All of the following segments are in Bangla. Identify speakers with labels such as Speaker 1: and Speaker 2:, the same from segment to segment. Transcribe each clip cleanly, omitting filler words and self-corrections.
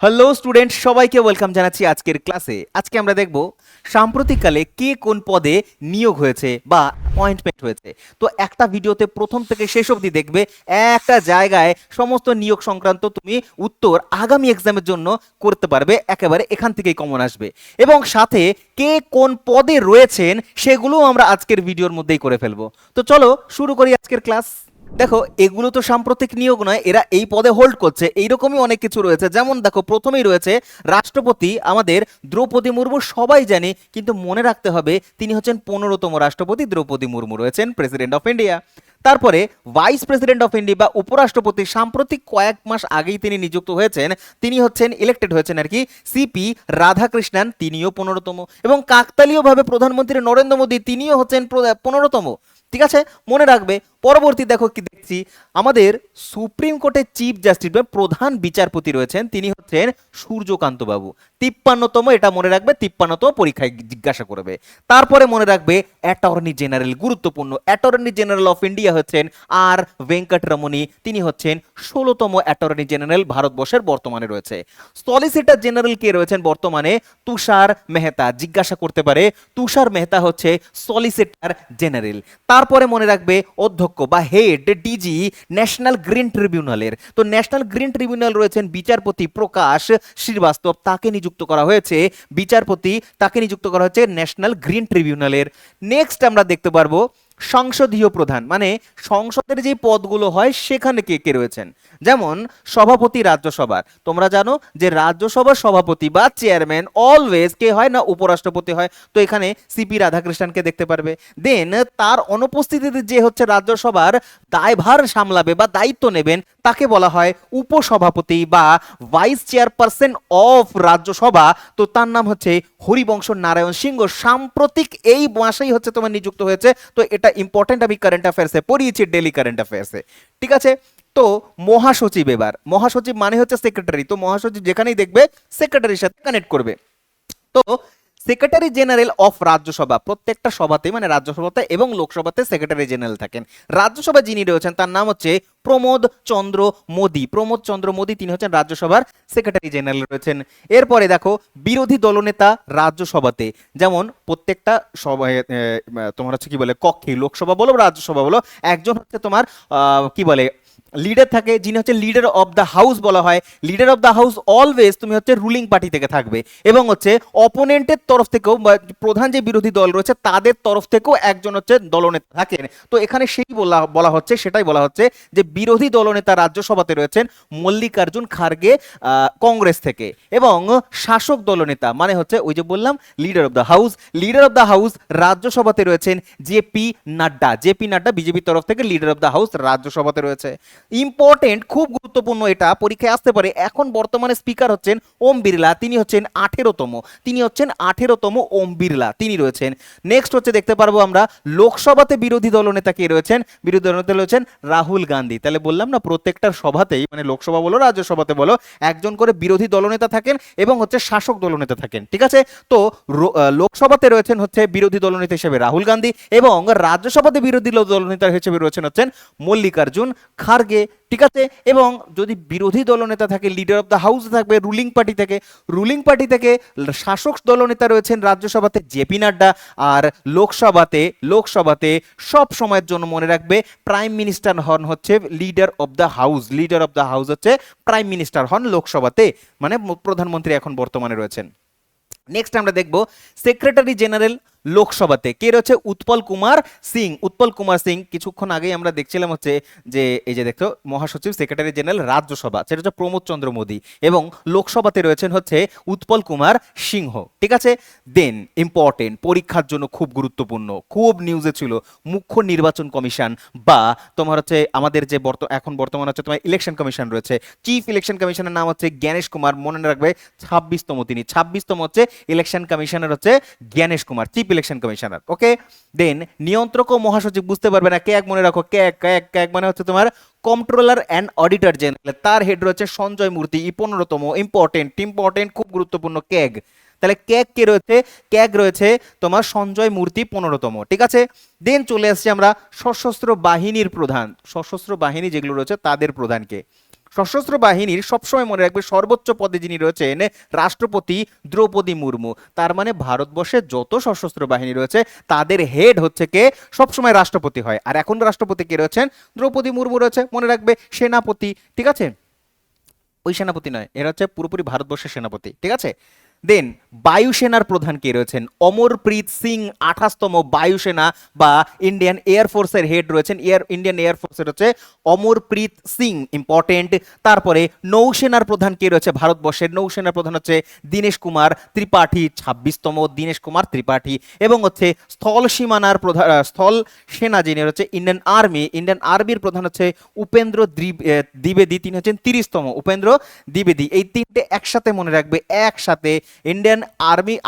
Speaker 1: হ্যালো স্টুডেন্ট, সবাইকে ওয়েলকাম জানাচ্ছি আজকের ক্লাসে। আজকে আমরা দেখব সাম্প্রতিককালে কে কোন পদে নিয়োগ হয়েছে বা অ্যাপয়েন্টমেন্ট হয়েছে। তো একটা ভিডিওতে প্রথম থেকে শেষ অবধি দেখবে, একটা জায়গায় সমস্ত নিয়োগ সংক্রান্ত তুমি উত্তর আগামী এক্সামের জন্য করতে পারবে, একেবারে এখান থেকেই কমন আসবে। এবং সাথে কে কোন পদে রয়েছেন সেগুলোও আমরা আজকের ভিডিওর মধ্যেই করে ফেলবো। তো চলো শুরু করি আজকের ক্লাস। দেখো, এগুলো তো সাম্প্রতিক নিয়োগ নয়, এরা এই পদে হোল্ড করছে, এইরকমই অনেক কিছু রয়েছে। যেমন দেখো, প্রথমেই রয়েছে রাষ্ট্রপতি, আমাদের দ্রৌপদী মুর্মু, সবাই জানি, কিন্তু মনে রাখতে হবে তিনি হচ্ছেন 15তম রাষ্ট্রপতি। দ্রৌপদী মুর্মু রয়েছেন প্রেসিডেন্ট অফ ইন্ডিয়া। তারপরে ভাইস প্রেসিডেন্ট অফ ইন্ডিয়া বা উপরাষ্ট্রপতি, সাম্প্রতিক কয়েক মাস আগেই তিনি নিযুক্ত হয়েছেন, তিনি হচ্ছেন ইলেক্টেড হয়েছেন আর কি, সিপি রাধাকৃষ্ণন, তিনিও 15তম। এবং কাকতালীয়ভাবে প্রধানমন্ত্রী নরেন্দ্র মোদী, তিনিও হচ্ছেন 15তম। ঠিক আছে, মনে রাখবে। পরবর্তী দেখো কি দেখছি, আমাদের সুপ্রিম কোর্টের চিফ জাস্টিস বা প্রধান বিচারপতি রয়েছেন, তিনি হচ্ছেন সূর্যকান্ত বাবু, 53তম। এটা মনে রাখবে, 53তম পরীক্ষায় জিজ্ঞাসা করবে। তারপরে মনে রাখবে অ্যাটর্নি জেনারেল, গুরুত্বপূর্ণ, অ্যাটর্নি জেনারেল অফ ইন্ডিয়া হচ্ছেন আর ভেঙ্কটরমণি, তিনি হচ্ছেন 16তম অ্যাটর্নি জেনারেল ভারতবর্ষের বর্তমানে রয়েছে। সলিসিটর জেনারেল কে রয়েছেন বর্তমানে? তুষার মেহতা, জিজ্ঞাসা করতে পারে, তুষার মেহতা হচ্ছে সলিসিটর জেনারেল। তারপরে মনে রাখবে অধ্যক্ষ বা হেড ডিজি ন্যাশনাল গ্রিন ট্রিবিউনালের, তো ন্যাশনাল গ্রিন ট্রিবিউনাল রয়েছেন বিচারপতি প্রকাশ শ্রীবাস্তব, তাকে নিযুক্ত করা হয়েছে বিচারপতি, তাকে নিযুক্ত করা হয়েছে ন্যাশনাল গ্রিন ট্রিবিউনালের। নেক্সট আমরা দেখতে পারবো সংসদীয় প্রধান, মানে সংসদের যে পদগুলো হয় সেখানে কে কে রয়েছেন। যেমন সভাপতি রাজ্যসভার, তোমরা জানো যে রাজ্যসভার সভাপতি বা চেয়ারম্যান অলওয়েজ কে হয় না? উপরাষ্ট্রপতি হয়। তো এখানে সিপি রাধাকৃষ্ণনকে দেখতে পারবে। দেন তার অনুপস্থিতিতে যে হচ্ছে রাজ্যসভার দায়ভার সামলাবে বা দায়িত্ব নেবেন, তাকে বলা হয় উপসভাপতি বা ভাইস চেয়ারপারসন অফ রাজ্যসভা। তো তার নাম হচ্ছে হরিবংশ নারায়ণ সিংহ, সাম্প্রতিক এই মাসেই হচ্ছে তোমার নিযুক্ত হয়েছে। তো এটা ইম্পর্টেন্ট, আমি কারেন্ট অ্যাফেয়ার্সে পড়িয়েছি, ডেলি কারেন্ট অ্যাফেয়ার্সে। ঠিক আছে, তো মহাসচিব, এবার মহাসচিব মানে হচ্ছে সেক্রেটারি, তো মহাসচিব যেখানেই দেখবে সেক্রেটারির সাথে কানেক্ট করবে। তো সেক্রেটারি জেনারেল অফ রাজ্যসভা, প্রত্যেকটা সভাতে মানে রাজ্যসভাতে এবং লোকসভাতে সেক্রেটারি জেনারেল থাকেন। রাজ্যসভা যিনি রয়েছেন তার নাম হচ্ছে প্রমোদ চন্দ্র মোদী, প্রমোদ চন্দ্র মোদী, তিনি হচ্ছেন রাজ্যসভার সেক্রেটারি জেনারেল রয়েছেন। এরপরে দেখো বিরোধী দলনেতা রাজ্যসভাতে, যেমন প্রত্যেকটা সভায় তোমার হচ্ছে কি বলে কক্ষে, লোকসভা বলো রাজ্যসভা বলো, একজন হচ্ছে তোমার কি বলে লিডার থাকে, যিনি হচ্ছে লিডার অফ দ্য হাউস বলা হয়। Leader of the house always তুমি হচ্ছে রুলিং পার্টি থেকে থাকবে, এবং হচ্ছে অপোনেন্টের তরফ থেকেও প্রধান যে বিরোধী দল রয়েছে তাদের তরফ থেকেও একজন হচ্ছে দলনেতা থাকেন। তো এখানে সেই বলা হচ্ছে, সেটাই বলা হচ্ছে যে বিরোধী দলনেতা রাজ্যসভাতে রয়েছেন মল্লিকার্জুন খার্গে কংগ্রেস থেকে, এবং শাসক দলনেতা মানে হচ্ছে ওই যে বললাম leader of the house, leader of the house রাজ্যসভাতে রয়েছেন জেপি নাড্ডা, জেপি নাড্ডা বিজেপির তরফ থেকে লিডার অফ দ্য হাউস রাজ্যসভাতে রয়েছে। ইম্পর্টেন্ট, খুব গুরুত্বপূর্ণ, এটা পরীক্ষায় আসতে পারে। এখন বর্তমানে স্পিকার হচ্ছেন ওম বিড়লা, তিনি হচ্ছেন 18তম, তিনি হচ্ছেন 18তম ওম বিড়লা, তিনি রয়েছেন। নেক্সট হচ্ছে দেখতে পারবো আমরা লোকসভাতে বিরোধী দলনেতা কে রয়েছেন? বিরোধী দলনেতা রয়েছেন রাহুল গান্ধী। তাহলে বললাম না, প্রত্যেকটার সভাতেই মানে লোকসভা বলো রাজ্যসভাতে বলো একজন করে বিরোধী দলনেতা থাকেন এবং হচ্ছে শাসক দলনেতা থাকেন। ঠিক আছে, তো লোকসভাতে রয়েছেন হচ্ছে বিরোধী দলনেতা হিসেবে রাহুল গান্ধী, এবং রাজ্যসভাতে বিরোধী দলনেতা হিসেবে রয়েছেন হচ্ছেন মল্লিকার্জুন খার্গে। ঠিক আছে, এবং যদি বিরোধী দলনেতা থাকে, লিডার অফ দ্য হাউস থাকবে রুলিং পার্টি থেকে, রুলিং পার্টি থেকে শাসক দলনেতা রয়েছেন রাজ্যসভাতে জেপি নাড্ডা, আর লোকসভাতে সব সময়ের জন্য মনে রাখবে প্রাইম মিনিস্টার হন হচ্ছে leader of the house, leader of the house হচ্ছে প্রাইম মিনিস্টার হন লোকসভাতে, মানে প্রধানমন্ত্রী এখন বর্তমানে রয়েছেন। নেক্সট আমরা দেখব সেক্রেটারি জেনারেল লোকসভাতে কে রয়েছে? উৎপল কুমার সিং, উৎপল কুমার সিং। কিছুক্ষণ আগেই আমরা দেখছিলাম হচ্ছে যে এই যে দেখো মহাসচিব সেক্রেটারি জেনারেল রাজ্যসভা, সেটা হচ্ছে প্রমোদ চন্দ্র মোদী, এবং লোকসভাতে রয়েছেন হচ্ছে উৎপল কুমার সিংহ। ঠিক আছে, দেন ইম্পর্টেন্ট, পরীক্ষার জন্য খুব গুরুত্বপূর্ণ, খুব নিউজে ছিল, মুখ্য নির্বাচন কমিশন বা তোমার হচ্ছে আমাদের যে এখন বর্তমান হচ্ছে তোমার ইলেকশন কমিশন রয়েছে, চিফ ইলেকশন কমিশনের নাম হচ্ছে জ্ঞানেশ কুমার, মনে রাখবে 26তম, তিনি 26তম হচ্ছে ইলেকশন কমিশনার হচ্ছে Gyanesh Kumar, chief election commissioner. Okay, then নিয়ন্ত্রক ও মহাসচিব, বুঝতে পারবে না, ক্যাগ মনে রাখো, ক্যাগ মানে হচ্ছে তোমার কন্ট্রোলার অ্যান্ড অডিটর জেনারেল, তার হেড রয়েছে সঞ্জয় মূর্তি, 15তম, ইম্পর্টেন্ট খুব গুরুত্বপূর্ণ ক্যাগ। তাহলে ক্যাগ কে রয়েছে? ক্যাগ রয়েছে তোমার সঞ্জয় মূর্তি, 15তম। ঠিক আছে, দেন চলে আসছি আমরা সশস্ত্র বাহিনীর প্রধান, সশস্ত্র বাহিনী যেগুলো রয়েছে তাদের প্রধানকে। সশস্ত্র বাহিনীর সবসময় মনে রাখবে সর্বোচ্চ পদে যিনি রয়েছেন রাষ্ট্রপতি দ্রৌপদী মুর্মু। তার মানে ভারতবর্ষে যত সশস্ত্র বাহিনী রয়েছে তাদের হেড হচ্ছে কে, সবসময় রাষ্ট্রপতি হয়। আর এখন রাষ্ট্রপতি কে রয়েছেন, দ্রৌপদী মুর্মু রয়েছে। মনে রাখবে সেনাপতি, ঠিক আছে, ওই সেনাপতি নয়, এরা হচ্ছে পুরোপুরি ভারতবর্ষের সেনাপতি, ঠিক আছে। দেন বায়ুসেনার প্রধান কে রয়েছেন, অমরপ্রীত সিং 28তম বায়ুসেনা বা ইন্ডিয়ান এয়ারফোর্সের হেড রয়েছেন। ইন্ডিয়ান এয়ারফোর্সের হচ্ছে অমরপ্রীত সিং, ইম্পর্টেন্ট। তারপরে নৌসেনার প্রধান কে রয়েছে, ভারতবর্ষের নৌসেনার প্রধান হচ্ছে দীনেশ কুমার ত্রিপাঠী, 26তম দীনেশ কুমার ত্রিপাঠী। এবং হচ্ছে স্থল সীমানার প্রধান, স্থল সেনা যিনি হচ্ছে ইন্ডিয়ান আর্মির প্রধান হচ্ছে উপেন্দ্র দ্বিবেদী, তিনি হচ্ছেন 30তম উপেন্দ্র দ্বিবেদী। এই তিনটে একসাথে মনে রাখবে, একসাথে ইন্ডিয়ান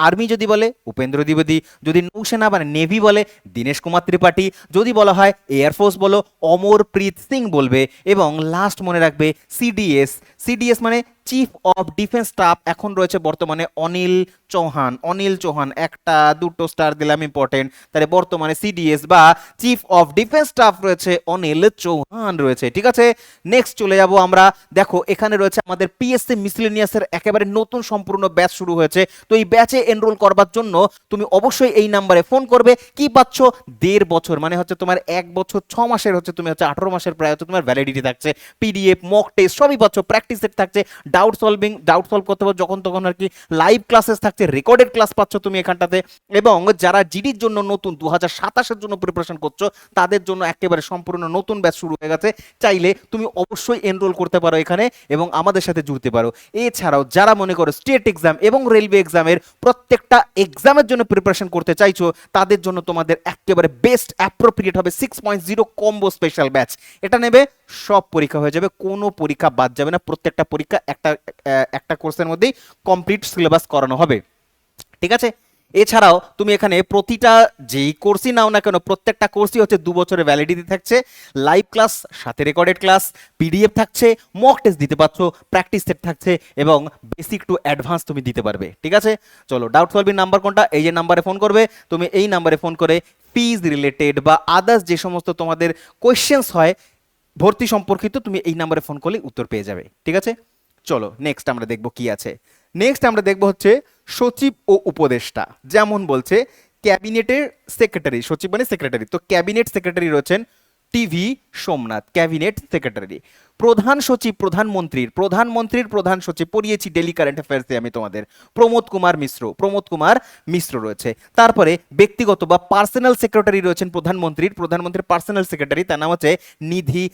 Speaker 1: আর্মি যদি বলে উপেন্দ্র দ্বিবেদী, যদি নৌসেনা মানে নেভি বলে দীনেশ কুমার ত্রিপাঠী, যদি বলা হয় এয়ারফোর্স বলো অমরপ্রীত সিং বলবে। এবং লাস্ট মনে রাখবে সিডিএস মানে চিফ অফ ডিফেন্স স্টাফ, এখন রয়েছে বর্তমানে অনিল চৌহান, একটা দুটো স্টার দিলাম, ইম্পর্টেন্ট। তাহলে বর্তমানে সিডিএস বা চিফ অফ ডিফেন্স স্টাফ রয়েছে অনিল চৌহান রয়েছে, ঠিক আছে। নেক্সট চলে যাব আমরা, দেখো এখানে রয়েছে আমাদের পিএসসি মিসলেনিয়াসের একেবারে নতুন সম্পূর্ণ ব্যাচ শুরু হয়েছে। তো এই ব্যাচে এনরোল করবার জন্য তুমি অবশ্যই এই নাম্বারে ফোন করবে। কি পাচ্ছ, 1.5 বছর, মানে হচ্ছে তোমার 1 বছর 6 মাসের হচ্ছে তুমি হচ্ছে 18 মাসের প্রায় হচ্ছে তোমার ভ্যালিডিটি থাকছে, পিডিএফ মক টেস্ট সবই পাচ্ছ, প্র্যাকটিস সেট থাকছে, ডাউট সলভ করতে পারো যখন তখন আর কি, লাইভ ক্লাসেস থাকছে, রেকর্ডেড ক্লাস পাচ্ছ তুমি এখানটাতে। এবং যারা জিডির জন্য নতুন 2027-এর জন্য প্রিপারেশন করছো তাদের জন্য একেবারে সম্পূর্ণ নতুন ব্যাচ শুরু হয়ে গেছে। চাইলে তুমি অবশ্যই এনরোল করতে পারো এখানে এবং আমাদের সাথে জুড়তে পারো। এছাড়াও যারা মনে করো স্টেট এক্সাম এবং রেলওয়ে এক্সামের প্রত্যেকটা এক্সামের জন্য প্রিপারেশন করতে চাইছো, তাদের জন্য তোমাদের একেবারে বেস্ট অ্যাপ্রোপ্রিয়েট হবে 6.0 কম্বো স্পেশাল ব্যাচ। এটা নেবে, সব পরীক্ষা হয়ে যাবে, কোনো পরীক্ষা বাদ যাবে না, প্রত্যেকটা পরীক্ষা একটা কোর্সের মধ্যেই কমপ্লিট সিলেবাস করানো হবে, ঠিক আছে। এছাড়াও তুমি এখানে প্রতিটা যেই কোর্সই নাও না কেন, প্রত্যেকটা কোর্সই হচ্ছে 2 বছরের ভ্যালিডিটি থাকছে, লাইভ ক্লাস সাথে রেকর্ডেড ক্লাস, পিডিএফ থাকছে, মক টেস্ট দিতে পারছো, প্র্যাকটিস সেট থাকছে এবং বেসিক টু অ্যাডভান্স তুমি দিতে পারবে, ঠিক আছে। চলো, ডাউট সলভিং নাম্বার কোনটা, এই যে নাম্বারে ফোন করবে তুমি, এই নাম্বারে ফোন করে ফিজ রিলেটেড বা আদার্স যে সমস্ত তোমাদের কোয়েশ্চেন্স হয় ভর্তি সম্পর্কিত, তুমি এই নাম্বারে ফোন করলে উত্তর পেয়ে যাবে, ঠিক আছে। চলো নেক্সট আমরা দেখব কি আছে। নেক্সট আমরা দেখব হচ্ছে সচিব ও উপদেষ্টা। যেমন বলছে ক্যাবিনেটের সেক্রেটারি, সচিব মানে সেক্রেটারি, তো ক্যাবিনেট সেক্রেটারি রয়েছেন টিভি সোমনাথ, ক্যাবিনেট সেক্রেটারি। প্রধান সচিব প্রধানমন্ত্রীর প্রধান সচিব পড়িয়েছি ডেলি কারেন্ট অ্যাফেয়ার্সে আমি তোমাদের, প্রমোদ কুমার মিশ্র রয়েছে। তারপরে ব্যক্তিগত বা পার্সোনাল সেক্রেটারি রয়েছেন প্রধানমন্ত্রীর পার্সোনাল সেক্রেটারি, তার নাম হচ্ছে নিধি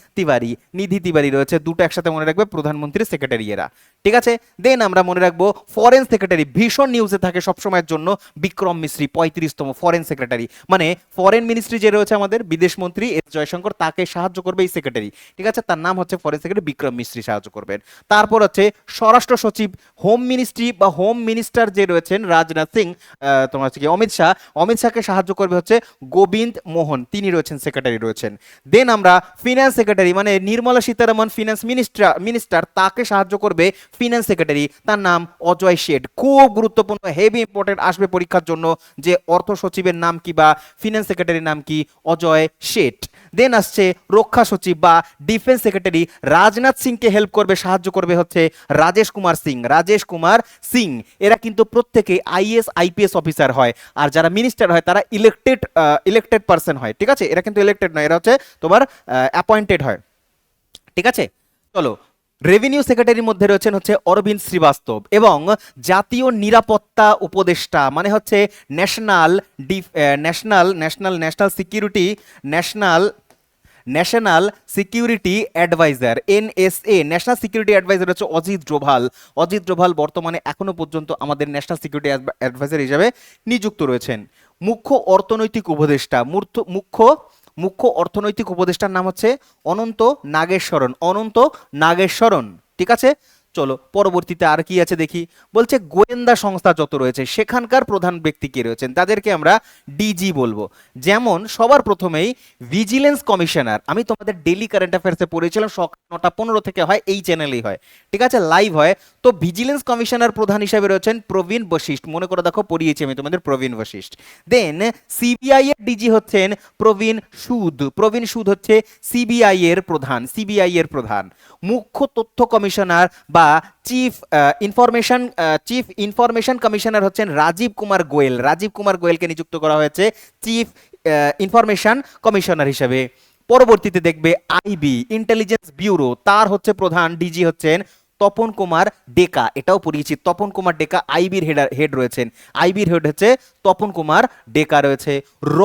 Speaker 1: তিওয়ারি রয়েছে, দুটো একসাথে মনে রাখবে, প্রধানমন্ত্রীর সেক্রেটারি এরা, ঠিক আছে। দেন আমরা মনে রাখবো ফরেন সেক্রেটারি, ভীষণ নিউজে থাকে সবসময়ের জন্য, বিক্রম মিশ্রি 35তম ফরেন সেক্রেটারি, মানে ফরেন মিনিস্ট্রি যে রয়েছে আমাদের বিদেশ মন্ত্রী এস জয়শঙ্কর, তাকে সাহায্য করবে এই সেক্রেটারি, ঠিক আছে, তার নাম হচ্ছে ফরেন সেক্রেটারি বিক্রম মিশ্রি, সাহায্য করবেন। তারপর হচ্ছে স্বরাষ্ট্র সচিব, হোম মিনিস্ট্রি বা হোম মিনিস্টার যে রয়েছেন রাজনাথ সিং, তোমার হচ্ছে কি অমিত শাহকে সাহায্য করবে হচ্ছে গোবিন্দ মোহন, তিনি রয়েছেন সেক্রেটারি রয়েছেন। দেন আমরা ফিনান্স সেক্রেটারি মানে নির্মলা সীতারামন ফিনান্স মিনিস্টার, তাকে সাহায্য করবে ফিনান্স সেক্রেটারি, তার নাম অজয় শেঠ। খুব গুরুত্বপূর্ণ, হেভি ইম্পর্টেন্ট আসবে পরীক্ষার জন্য যে অর্থ সচিবের নাম কি বা ফিনান্স সেক্রেটারির নাম কি, অজয় শেঠ। দেন আসছে রক্ষা সচিব বা ডিফেন্স সেক্রেটারি, রাজনাথ সিংকে হেল্প করবে, সাহায্য করবে হচ্ছে রাজেশ কুমার সিং। এরা কিন্তু প্রত্যেকে আইএস আইপিএস অফিসার হয়, আর যারা মিনিস্টার হয় তারা ইলেক্টেড পারসন হয়, ঠিক আছে, এরা কিন্তু ইলেক্টেড নয়, এরা হচ্ছে তোমার অ্যাপয়েন্টেড হয়, ঠিক আছে। চলো, রেভিনিউ সেক্রেটারির মধ্যে রয়েছেন হচ্ছে অরবিন্দ শ্রীবাস্তব, এবং জাতীয় নিরাপত্তা উপদেষ্টা মানে হচ্ছে national security adviser, NSA, national security adviser হচ্ছে অজিত ডোভাল বর্তমানে এখনো পর্যন্ত আমাদের ন্যাশনাল সিকিউরিটি অ্যাডভাইজার হিসেবে নিযুক্ত রয়েছেন। মুখ্য অর্থনৈতিক অর্থনৈতিক উপদেষ্টার নাম হচ্ছে অনন্ত নাগেশ্বরন, ঠিক আছে। চলো পরবর্তীতে আর কি আছে দেখি। বলছে গোয়েন্দা সংস্থা যত রয়েছে সেখানকার প্রধান ব্যক্তি কে রয়েছেন, তাদেরকে আমরা ডিজি বলবো। যেমন সবার প্রথমেই ভিজিলেন্স কমিশনার, আমি তোমাদের ডেইলি কারেন্ট অ্যাফেয়ার্সে পড়েছিলাম, সকাল 9টা 15 থেকে হয়, এই চ্যানেলেই হয়, ঠিক আছে, লাইভ হয়। তো ভিজিলেন্স কমিশনার প্রধান হিসাবে রয়েছেন প্রবীণ বশিষ্ঠ, মনে করে দেখো পড়িয়েছি আমি তোমাদের প্রবীণ বশিষ্ঠ। দেন সিবিআই এর ডিজি হচ্ছেন প্রবীণ সুদ, প্রবীণ সুদ হচ্ছে সিবিআই এর প্রধান, সিবিআই এর প্রধান। মুখ্য তথ্য কমিশনার বা চিফ ইনফরমেশন কমিশনার হচ্ছেন রাজীব কুমার গোয়েল, রাজীব কুমার গোয়েলকে নিযুক্ত করা হয়েছে চিফ ইনফরমেশন কমিশনার হিসেবে। পরবর্তীতে দেখবে আইবি ইন্টেলিজেন্স ব্যুরো, তার হচ্ছে প্রধান ডিজি হচ্ছেন তপন কুমার ডেকা, এটাও পড়িয়েছি, তপন কুমার ডেকা আইবির হেড রয়েছেন, আইবির হেড হচ্ছে তপন কুমার ডেকা রয়েছে। র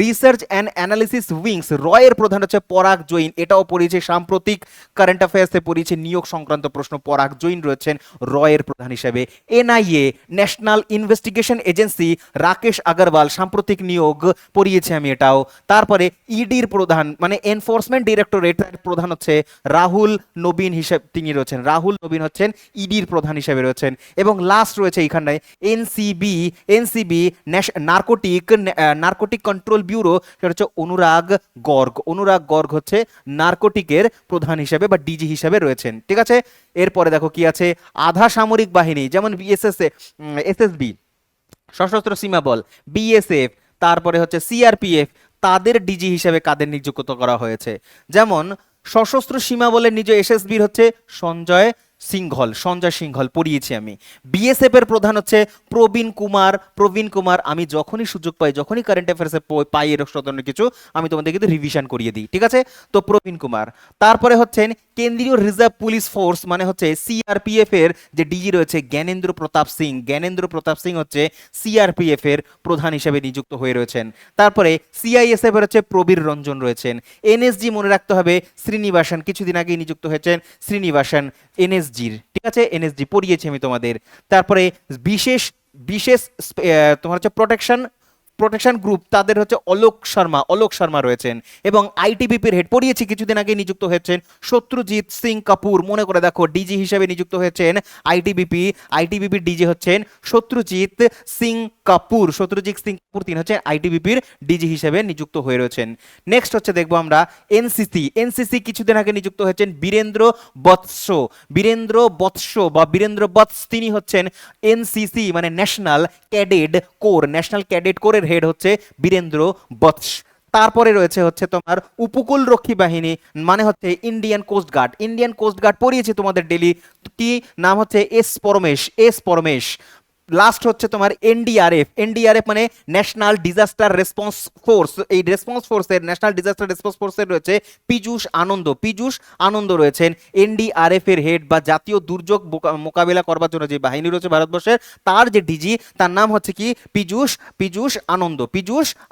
Speaker 1: রিসার্চ অ্যান্ড অ্যানালিসিস উইংস, র এর প্রধান হচ্ছে পরাগ জৈন, এটাও পড়িয়েছে, সাম্প্রতিক কারেন্ট অ্যাফেয়ার্সে পড়িয়েছে, নিয়োগ সংক্রান্ত প্রশ্ন, পরাগ জৈন রয়েছেন র এর প্রধান হিসেবে। NIA national investigation agency, Rakesh Agarwal, সাম্প্রতিক নিয়োগ, পড়িয়েছি আমি এটাও। তারপরে ইডির প্রধান মানে এনফোর্সমেন্ট ডিরেক্টরেট প্রধান হচ্ছে রাহুল নবীন হিসেবে তিনি রয়েছেন, রাহুল নবীন হচ্ছেন ইডির প্রধান হিসেবে রয়েছেন। এবং লাস্ট রয়েছে এইখানে এনসিবি নার্কোটিক কন্ট্রোল ব্যুরো, সেটা হচ্ছে অনুরাগ গর্গ, অনুরাগ গর্গ হচ্ছে নার্কোটিকের প্রধান হিসেবে বা ডিজি হিসেবে রয়েছেন, ঠিক আছে। এরপরে দেখো কি আছে, আধা সামরিক বাহিনী যেমন এসএসবি সশস্ত্র সীমা বল, বিএসএফ, তারপরে হচ্ছে সিআরপিএফ, তাদের ডিজি হিসেবে কাদের নিযুক্ত করা হয়েছে। যেমন সশস্ত্র সীমা বলের নিজ এসএসবির হচ্ছে সঞ্জয় সিংঘল পড়িয়েছি আমি। বিএসএফ এর প্রধান হচ্ছে প্রবীণ কুমার, আমি যখনই সুযোগ পাই, যখনই কারেন্ট অ্যাফেয়ার্সে পাই এর ধরনের কিছু, আমি তোমাদের কিন্তু রিভিশন করিয়ে দিই, ঠিক আছে। তো প্রবীণ কুমার। তারপরে হচ্ছেন কেন্দ্রীয় রিজার্ভ পুলিশ ফোর্স মানে হচ্ছে সিআরপিএফ এর যে ডিজি রয়েছে জ্ঞানেন্দ্র প্রতাপ সিং হচ্ছে সিআরপিএফ এর প্রধান হিসেবে নিযুক্ত হয়ে রয়েছেন। তারপরে সিআইএসএফ এর হচ্ছে প্রবীর রঞ্জন রয়েছেন। এনএসজি মনে রাখতে হবে শ্রীনিবাসন, কিছুদিন আগেই নিযুক্ত হয়েছেন শ্রীনিবাসন এনএসজির, ঠিক আছে, এনএসজি পড়িয়েছি আমি তোমাদের। তারপরে বিশেষ বিশেষ তোমার হচ্ছে প্রোটেকশন গ্রুপ, তাদের হচ্ছে অলোক শর্মা রয়েছেন। এবং আইটিবিপির হেড পড়িয়েছি, কিছুদিন আগে নিযুক্ত হয়েছেন সত্যজিৎ সিং কাপুর, মনে করে দেখো ডিজি হিসেবে নিযুক্ত হয়েছেন আইটিবিপির ডিজি হচ্ছেন সত্যজিৎ সিং কাপুর তিনি হচ্ছেন আইটিবিপির ডিজি হিসেবে নিযুক্ত হয়ে রয়েছেন। নেক্সট হচ্ছে দেখবো আমরা এনসিসি কিছুদিন আগে নিযুক্ত হয়েছেন বীরেন্দ্র বৎস, তিনি হচ্ছেন এনসিসি মানে ন্যাশনাল ক্যাডেট কোরের হেড হচ্ছে বীরেন্দ্র বৎস। তারপরে রয়েছে হচ্ছে তোমার উপকূল রক্ষী বাহিনী মানে হচ্ছে ইন্ডিয়ান কোস্ট গার্ড পড়িয়েছি তোমাদের ডেলি, কি নাম হচ্ছে এস পরমেশ। লাস্ট হচ্ছে তোমার এনডিআরএফ মানে ন্যাশনাল ডিজাস্টার রেসপন্স ফোর্স, এই ন্যাশনাল ডিজাস্টার রেসপন্স ফোর্সের রয়েছে পীযূষ আনন্দ রয়েছেন এনডিআরএফ এর হেড বা জাতীয় দুর্যোগ মোকাবেলা করবার জন্য যে বাহিনী রয়েছে ভারতবর্ষের, তার যে ডিজি তার নাম হচ্ছে কি পীযূষ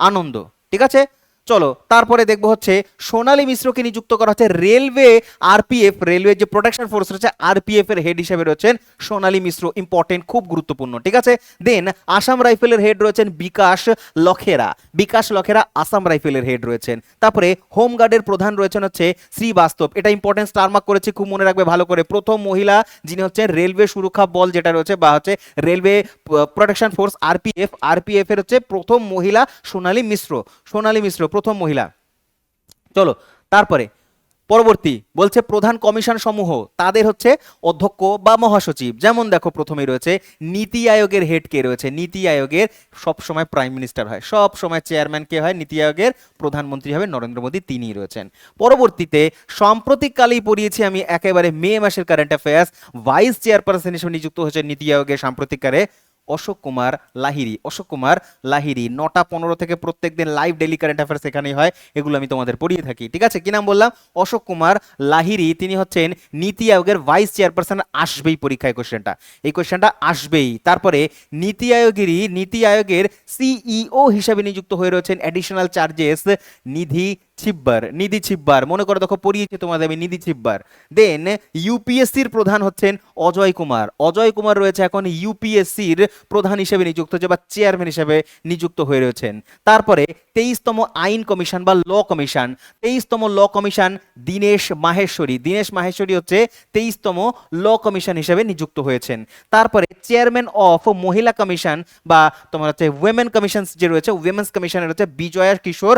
Speaker 1: আনন্দ, ঠিক আছে। চলো তারপরে দেখবো হচ্ছে সোনালী মিশ্রকে নিযুক্ত করা হচ্ছে রেলওয়ে যে প্রোটেকশন ফোর্স রয়েছে আরপিএফ এর হেড হিসেবে রয়েছেন সোনালী মিশ্র, ইম্পর্টেন্ট, খুব গুরুত্বপূর্ণ, ঠিক আছে। দেন আসাম রাইফেলের হেড রয়েছেন বিকাশ লখেরা আসাম রাইফেলের হেড রয়েছেন। তারপরে হোমগার্ডের প্রধান রয়েছেন হচ্ছে শ্রীবাস্তব, এটা ইম্পর্টেন্ট, স্টার মার্ক করেছি, খুব মনে রাখবে ভালো করে। প্রথম মহিলা যিনি হচ্ছেন রেলওয়ে সুরক্ষা বল যেটা রয়েছে বা হচ্ছে রেলওয়ে প্রোটেকশন ফোর্স আরপিএফ এর হচ্ছে প্রথম মহিলা সোনালী মিশ্র প্রথম মহিলা। চলো তারপরে পরবর্তী বলছে প্রধান কমিশন সমূহ, তাদের হচ্ছে অধ্যক্ষ বা মহাসচিব। যেমন দেখো প্রথমেই রয়েছে নীতি আয়োগের হেড কে রয়েছে, নীতি আয়োগের সবসময় প্রাইম মিনিস্টার হয়, সব সময় চেয়ারম্যান কে হয়, নীতি আয়োগের প্রধানমন্ত্রী হবে নরেন্দ্র মোদী, তিনিই রয়েছেন। পরবর্তীতে সাম্প্রতিককালেই পড়িয়েছি আমি একেবারে মে মাসের কারেন্ট অ্যাফেয়ার্স, ভাইস চেয়ারপারসন হিসেবে নিযুক্ত হয়েছে নীতি আয়োগের সাম্প্রতিককালে অশোক কুমার লাহিড়ী 9টা 15 থেকে প্রত্যেকদিন লাইভ ডেইলি কারেন্ট অ্যাফেয়ার্স এখানেই হয়, এগুলো আমি তোমাদের পড়িয়ে থাকি, ঠিক আছে। কি নাম বললাম, অশোক কুমার লাহিড়ী, তিনি হচ্ছেন নীতি আয়োগের ভাইস চেয়ারপারসন, আসবেই পরীক্ষায় এই কোশ্চেনটা আসবেই। তারপরে নীতি আয়োগের সিইও হিসেবে নিযুক্ত হয়ে রয়েছেন অ্যাডিশনাল চার্জেস ছিব্বার, নিধি ছিব্বার, মনে করে দেখো পড়িয়েছি তোমাদের আমি নিধি ছিব্বার। দেন ইউপিএসসির প্রধান হচ্ছেন অজয় কুমার। অজয় কুমার রয়েছে এখন ইউপিএসসির প্রধান হিসেবে নিযুক্ত হচ্ছে বা চেয়ারম্যান হিসেবে নিযুক্ত হয়ে রয়েছেন। তারপরে 23তম আইন কমিশন বা ল কমিশন, 23তম ল কমিশন দীনেশ মাহেশ্বরী। দীনেশ মাহেশ্বরী হচ্ছে 23তম ল কমিশন হিসেবে নিযুক্ত হয়েছেন। তারপরে চেয়ারম্যান অফ মহিলা কমিশন বা তোমার হচ্ছে উইমেন কমিশন যে রয়েছে, উইমেন্স কমিশনের হচ্ছে বিজয়া কিশোর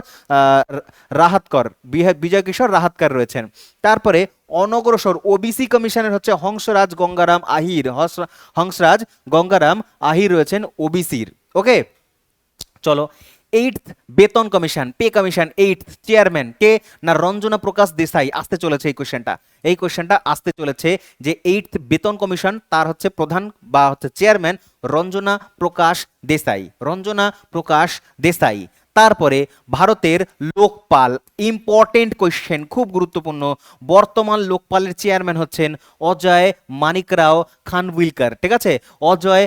Speaker 1: রাহাতকর, বিজয় কিশোর রাহাতকর রয়েছেন। তারপরে অনগ্রসর ওবিসি কমিশনের হচ্ছে হংসরাজ গঙ্গারাম আহির, হংসরাজ গঙ্গারাম আহির রয়েছেন ওবিসির। ওকে, চলো। 8th বেতন commission, pay commission, 8th chairman কে না রঞ্জনা প্রকাশ দেসাই। আসতে চলেছে এই কোশ্চেনটা আসতে চলেছে যে 8th বেতন কমিশন তার হচ্ছে প্রধান বা হচ্ছে চেয়ারম্যান রঞ্জনা প্রকাশ দেসাই, রঞ্জনা প্রকাশ দেসাই। তারপরে ভারতের লোকপাল, ইম্পর্টেন্ট কোশ্চেন, খুব গুরুত্বপূর্ণ। বর্তমান লোকপালের চেয়ারম্যান হচ্ছেন অজয় মানিকরাও খানউইলকার। ঠিক আছে, অজয়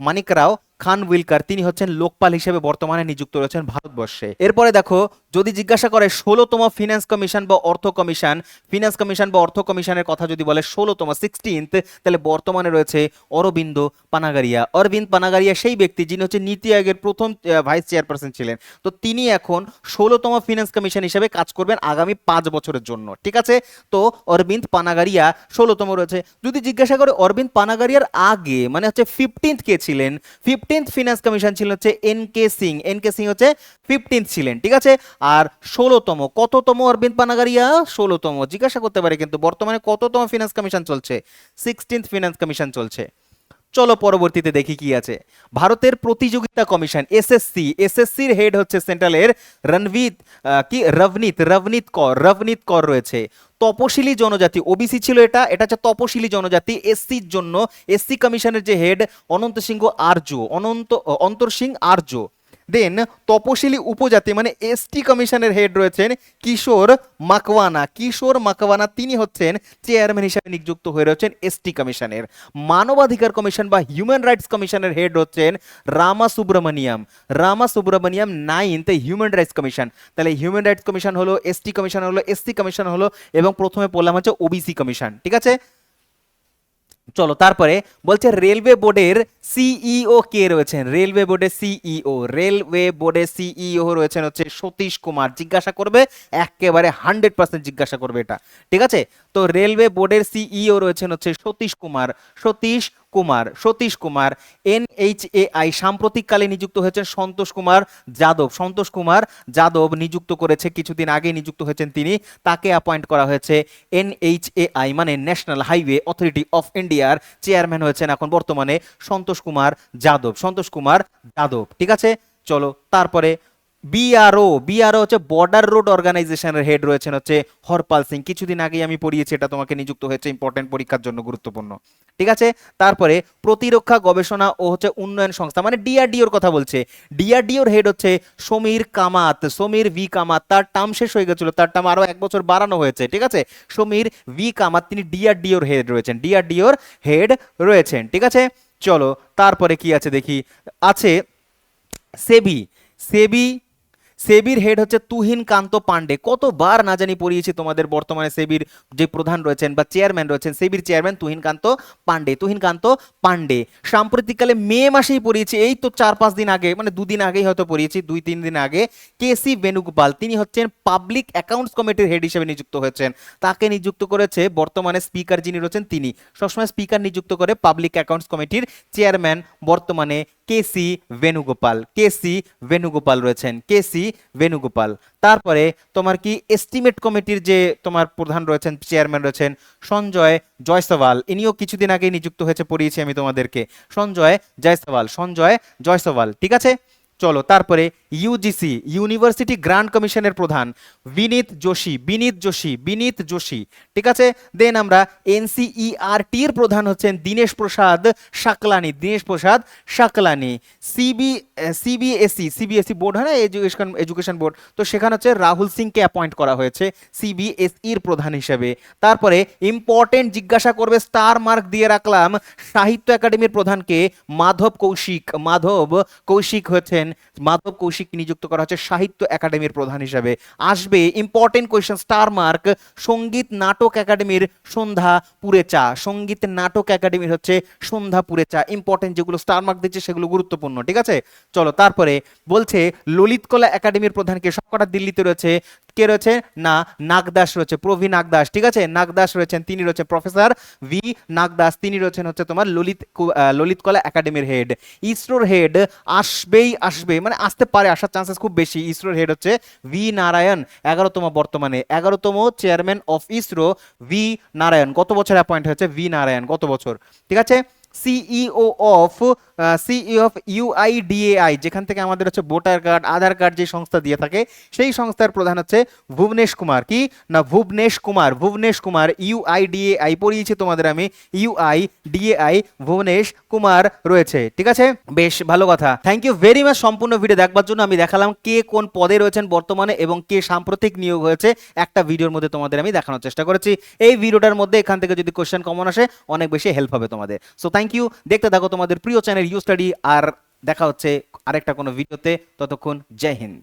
Speaker 1: মানিকরাও খানউইলকার, তিনি হচ্ছেন লোকপাল হিসেবে বর্তমানে নিযুক্ত রয়েছেন ভারতবর্ষে। এরপরে দেখো, যদি জিজ্ঞাসা করে 16তম ফিনান্স কমিশন বা অর্থ কমিশন, ফিনান্স কমিশন বা অর্থ কমিশনের কথা যদি বলে 16তম 16th, তাহলে বর্তমানে রয়েছে অরবিন্দ পানাগারিয়া। অরবিন্দ পানাগারিয়া সেই ব্যক্তি যিনি হচ্ছে নীতি আয়োগের প্রথম ভাইস চেয়ারপারসন ছিলেন। তো তিনি এখন 16তম ফিনান্স কমিশন হিসেবে কাজ করবেন আগামী 5 বছরের জন্য। ঠিক আছে, তো অরবিন্দ পানাগারিয়া 16তম রয়েছে। যদি জিজ্ঞাসা করে অরবিন্দ পানাগারিয়ার আগে মানে হচ্ছে 15th কে ছিলেন, 15th ফিনান্স কমিশন ছিল হচ্ছে এনকে সিং। এনকে সিং হচ্ছে 15th ছিলেন। ঠিক আছে, আর 16তম, কততম অরবিন্দ পানাগারিয়া? 16তম। জিজ্ঞাসা করতে পারে কিন্তু বর্তমানে কততম ফিনান্স কমিশন চলছে? 16th ফিনান্স কমিশন চলছে। চলো পরবর্তীতে দেখি কি আছে। ভারতের প্রতিযোগিতা কমিশন এসএসসি, এসএসসির হেড হচ্ছে সেন্ট্রালের রভনীত কর রয়েছে। তপশিলি জনজাতি, ওবিসি ছিল এটা, এটা হচ্ছে তপশিলি জনজাতি। এসসির জন্য এসসি কমিশনের যে হেড অন্তর সিং আর্য। দেন তপশিলি উপজাতি মানে এসটি কমিশনের হেড রয়েছেন কিশোর মাকওয়ানা, তিনি হচ্ছেন চেয়ারম্যান হিসেবে নিযুক্ত হয়ে রয়েছেন এসটি কমিশনের। মানবাধিকার কমিশন বা হিউম্যান রাইটস কমিশনের হেড হচ্ছেন Rama Subramaniam 9th human rights commission. তাহলে হিউম্যান রাইটস কমিশন হলো, এসটি কমিশন হলো, এসসি কমিশন হলো, এবং প্রথমে বললাম হচ্ছে ওবিসি কমিশন। ঠিক আছে, চলো তারপরে বলছে রেলওয়ে বোর্ডের সিইও কে রয়েছেন? রেলওয়ে বোর্ডের সিইও রয়েছেন হচ্ছে সতীশ কুমার। জিজ্ঞাসা করবে একেবারে 100% জিজ্ঞাসা করবে এটা। ঠিক আছে, তো রেলওয়ে বোর্ডের সিইও রয়েছেন হচ্ছে সতীশ কুমার। এনএইচএআই সাম্প্রতিককালে নিযুক্ত হয়েছেন সন্তোষ কুমার যাদব নিযুক্ত করেছে, কিছুদিন আগে নিযুক্ত হয়েছেন তিনি, তাকে অ্যাপয়েন্ট করা হয়েছে। এনএইচএআই মানে ন্যাশনাল হাইওয়ে অথরিটি অফ ইন্ডিয়ার চেয়ারম্যান হয়েছেন এখন বর্তমানে সন্তোষ কুমার যাদব। ঠিক আছে, চলো তারপরে বিআরও হচ্ছে বর্ডার রোড অর্গানাইজেশনের হেড রয়েছেন হচ্ছে হরপাল সিং। কিছুদিন আগেই আমি পড়িয়েছি, এটা তোমাকে নিযুক্ত হয়েছে, ইম্পর্টেন্ট পরীক্ষার জন্য গুরুত্বপূর্ণ। ঠিক আছে, তারপরে প্রতিরক্ষা গবেষণা ও হচ্ছে উন্নয়ন সংস্থা মানে ডিআরডিওর কথা বলছে। ডিআরডিওর হেড হচ্ছে সমীর ভি কামাত। তার টার্ম শেষ হয়ে গেছিল, তার টার্ম আরো 1 বছর বাড়ানো হয়েছে। ঠিক আছে, সমীর ভি কামাত, তিনি ডিআরডিওর হেড রয়েছেন। ঠিক আছে, চলো তারপরে কি আছে দেখি। আছে সেবির হেড হচ্ছে তুহিন কান্ত পান্ডে। কতবার না জানি পড়িয়েছি তোমাদের, বর্তমানে সেবির যে প্রধান রয়েছেন বা চেয়ারম্যান রয়েছেন, সেবির চেয়ারম্যান তুহিন কান্ত পান্ডে। সাম্প্রতিককালে মে মাসেই পড়িয়েছি, এই তো 4-5 দিন আগে, মানে 2 দিন আগেই হয়তো পড়িয়েছি, 2-3 দিন আগে। কেসি বেণুগোপাল, তিনি হচ্ছেন পাবলিক অ্যাকাউন্টস কমিটির হেড হিসেবে নিযুক্ত হয়েছেন। তাকে নিযুক্ত করেছে বর্তমানে স্পিকার যিনি রয়েছেন তিনি, সবসময় স্পিকার নিযুক্ত করে পাবলিক অ্যাকাউন্টস কমিটির চেয়ারম্যান বর্তমানে কেসি বেণুগোপাল রয়েছেন। তারপরে তোমার কি এস্টিমেট কমিটির যে তোমার প্রধান রয়েছেন, চেয়ারম্যান রয়েছেন সঞ্জয় জয়সওয়াল। ইনিও কিছুদিন আগে নিযুক্ত হয়েছে, পড়িয়েছি আমি তোমাদেরকে, সঞ্জয় জয়সওয়াল। ঠিক আছে, চলো তারপরে ইউজিসি ইউনিভার্সিটি গ্রান্ট কমিশনের প্রধান বিনীত যোশী। ঠিক আছে, দেন আমরা এনসিইআরটির প্রধান হচ্ছেন দীনেশ প্রসাদ শাকলানি। সিবিএসই বোর্ড হয় না, এডুকেশন বোর্ড, তো সেখানে হচ্ছে রাহুল সিংকে অ্যাপয়েন্ট করা হয়েছে সিবিএসইর প্রধান হিসেবে। তারপরে ইম্পর্টেন্ট জিজ্ঞাসা করবে, স্টার মার্ক দিয়ে রাখলাম, সাহিত্য একাডেমির প্রধানকে মাধব কৌশিক কৌশিক নিযুক্ত করা হচ্ছে সাহিত্য একাডেমির প্রধান হিসেবে। আসবে ইম্পর্টেন্ট কোয়েশ্চেন, স্টার মার্ক, সঙ্গীত নাটক একাডেমির সন্ধ্যা পুরে চা, সঙ্গীত নাটক একাডেমির হচ্ছে সন্ধ্যা পুরে চা। ইম্পর্টেন্ট যেগুলো স্টার মার্ক দিচ্ছে সেগুলো গুরুত্বপূর্ণ, ঠিক আছে। চলো তারপরে বলছে ললিত কলা একাডেমির প্রধান কে? সবকটা দিল্লিতে রয়েছে। কে রয়েছে? না, নাগদাস রয়েছে, প্রভি নাগদাস, ঠিক আছে। নাগদাস রয়েছেন, তিনি রয়েছেন প্রফেসর ভি নাগদাস, তিনি রয়েছেন হচ্ছে তোমার ললিত কলা একাডেমির হেড। ইসরোর হেড আসবে, মানে আসতে পারে, আসার চান্সেস খুব বেশি। ইসরোর হেড হচ্ছে ভি নারায়ণ, 11তম বর্তমানে 11তম chairman of ISRO V Narayan. গত বছর অ্যাপয়েন্ট হয়েছে ভি নারায়ণ, গত বছর, ঠিক আছে। সিইও অফ ইউআইডিএআই, যেখান থেকে আমাদের হচ্ছে ভোটার কার্ড, আধার কার্ড যে সংস্থা দিয়ে থাকে, সেই সংস্থার প্রধান হচ্ছে ভুবনেশ কুমার। কি না, ভুবনেশ কুমার। ইউআইডিএআই পড়িয়েছি তোমাদের আমি, ইউআইডিএআই ভুবনেশ কুমার রয়েছে, ঠিক আছে। বেশ ভালো কথা, থ্যাংক ইউ ভেরি মাচ সম্পূর্ণ ভিডিও দেখবার জন্য। আমি দেখালাম কে কোন পদে রয়েছেন বর্তমানে এবং কে সাম্প্রতিক নিয়োগ হয়েছে, একটা ভিডিওর মধ্যে তোমাদের আমি দেখানোর চেষ্টা করেছি। এই ভিডিওটার মধ্যে এখান থেকে যদি কোশ্চেন কমন আসে অনেক বেশি হেল্প হবে তোমাদের। সো থ্যাংক ইউ, দেখতে থাকো তোমাদের প্রিয় চ্যানেল ইউ স্টাডি, আর দেখা হচ্ছে আরেকটা কোনো ভিডিওতে। ততক্ষণ জয় হিন্দ।